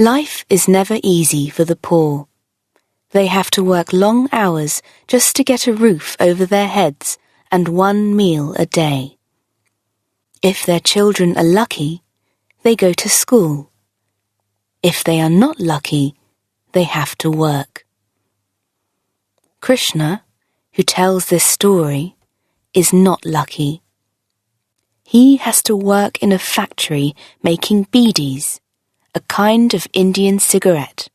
Life is never easy for the poor. They have to work long hours just to get a roof over their heads and one meal a day. If their children are lucky, they go to school. If they are not lucky, they have to work. Krishna, who tells this story, is not lucky. He has to work in a factory making beedis, a kind of Indian cigarette.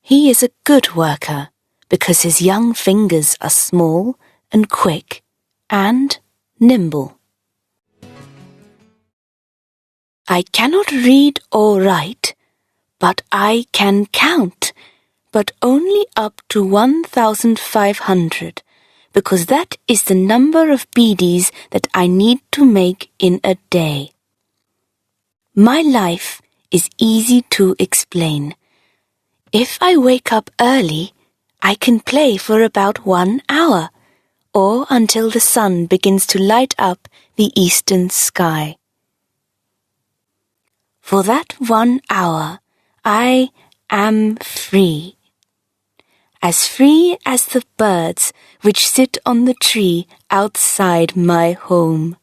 He is a good worker because his young fingers are small and quick and nimble. I cannot read or write, but I can count, but only up to 1,500, because that is the number of beedis that I need to make in a day. My life is easy to explain. If I wake up early, I can play for about 1 hour, or until the sun begins to light up the eastern sky. For that 1 hour, I am free as the birds which sit on the tree outside my home.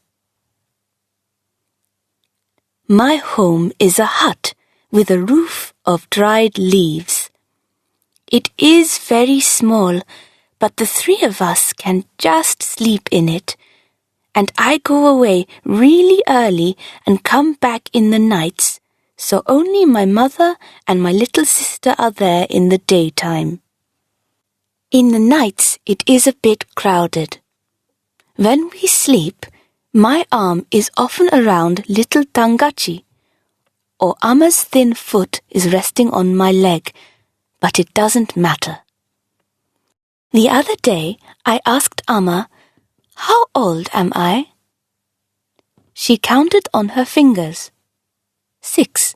My home is a hut with a roof of dried leaves. It is very small, but the 3 of us can just sleep in it, and I go away really early and come back in the nights, so only my mother and my little sister are there in the daytime. In the nights it is a bit crowded. When we sleep, my arm is often around little Tangachi, or Amma's thin foot is resting on my leg, but it doesn't matter. The other day I asked Amma, "How old am I?" She counted on her fingers. 6.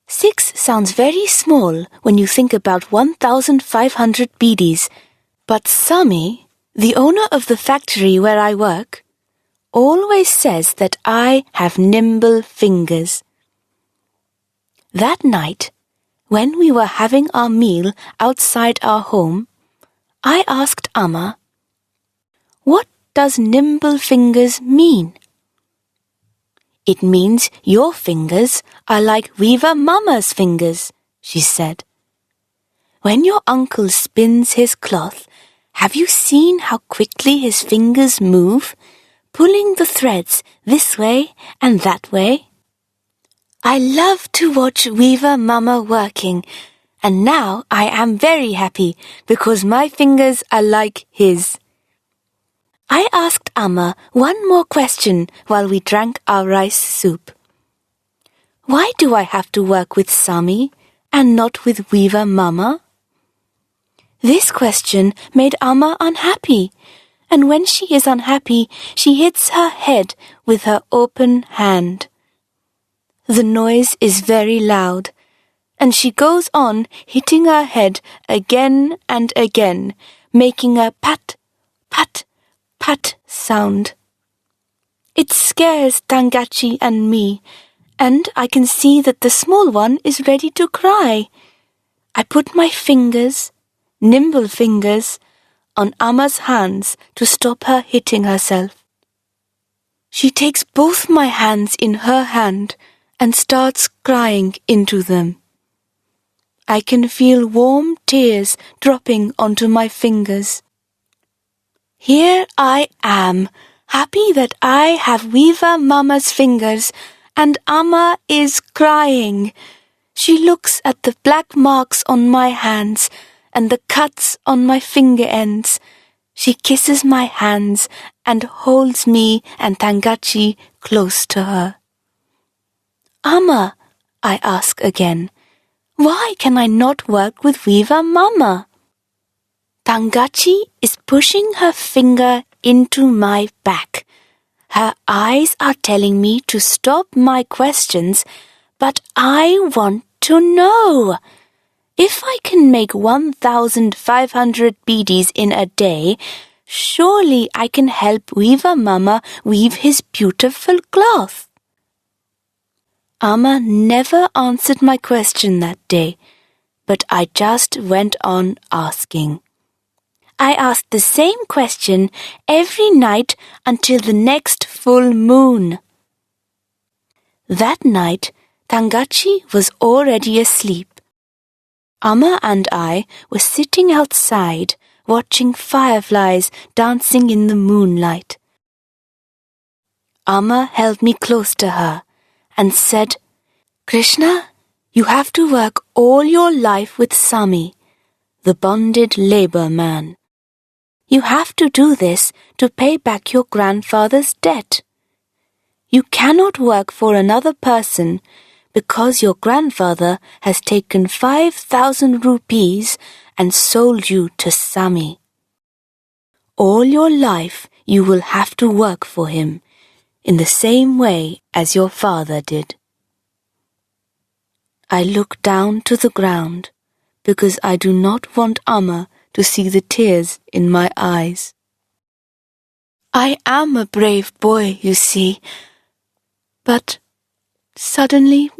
6 sounds very small when you think about 1,500 beedis, but Sami, the owner of the factory where I work, always says that I have nimble fingers. That night, when we were having our meal outside our home, I asked Amma, "What does nimble fingers mean?" "It means your fingers are like Weaver Mama's fingers," she said. "When your uncle spins his cloth, have you seen how quickly his fingers move, pulling the threads this way and that way? I love to watch Weaver Mama working, and now I am very happy because my fingers are like his." I asked Amma one more question while we drank our rice soup. "Why do I have to work with Sami and not with Weaver Mama?" This question made Amma unhappy, and when she is unhappy, she hits her head with her open hand. The noise is very loud, and she goes on hitting her head again and again, making a pat, pat, pat sound. It scares Tangachi and me, and I can see that the small one is ready to cry. I put my fingers, nimble fingers, on Amma's hands to stop her hitting herself. She takes both my hands in her hand and starts crying into them. I can feel warm tears dropping onto my fingers. Here I am, happy that I have Weaver Mama's fingers, and Amma is crying. She looks at the black marks on my hands and the cuts on my finger ends. She kisses my hands and holds me and Tangachi close to her. "Amma," I ask again, "why can I not work with Weaver Mama?" Tangachi is pushing her finger into my back. Her eyes are telling me to stop my questions, but I want to know. If I can make 1,500 beedis in a day, surely I can help Weaver Mama weave his beautiful cloth. Amma never answered my question that day, but I just went on asking. I asked the same question every night until the next full moon. That night, Tangachi was already asleep. Amma and I were sitting outside watching fireflies dancing in the moonlight. Amma held me close to her and said, "Krishna, you have to work all your life with Sami, the bonded labor man. You have to do this to pay back your grandfather's debt. You cannot work for another person because your grandfather has taken 5,000 rupees and sold you to Sami. All your life you will have to work for him in the same way as your father did." I looked down to the ground because I do not want Amma to see the tears in my eyes. I am a brave boy, you see, but suddenly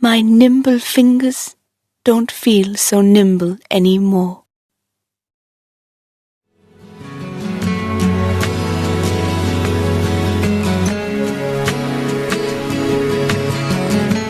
my nimble fingers don't feel so nimble anymore.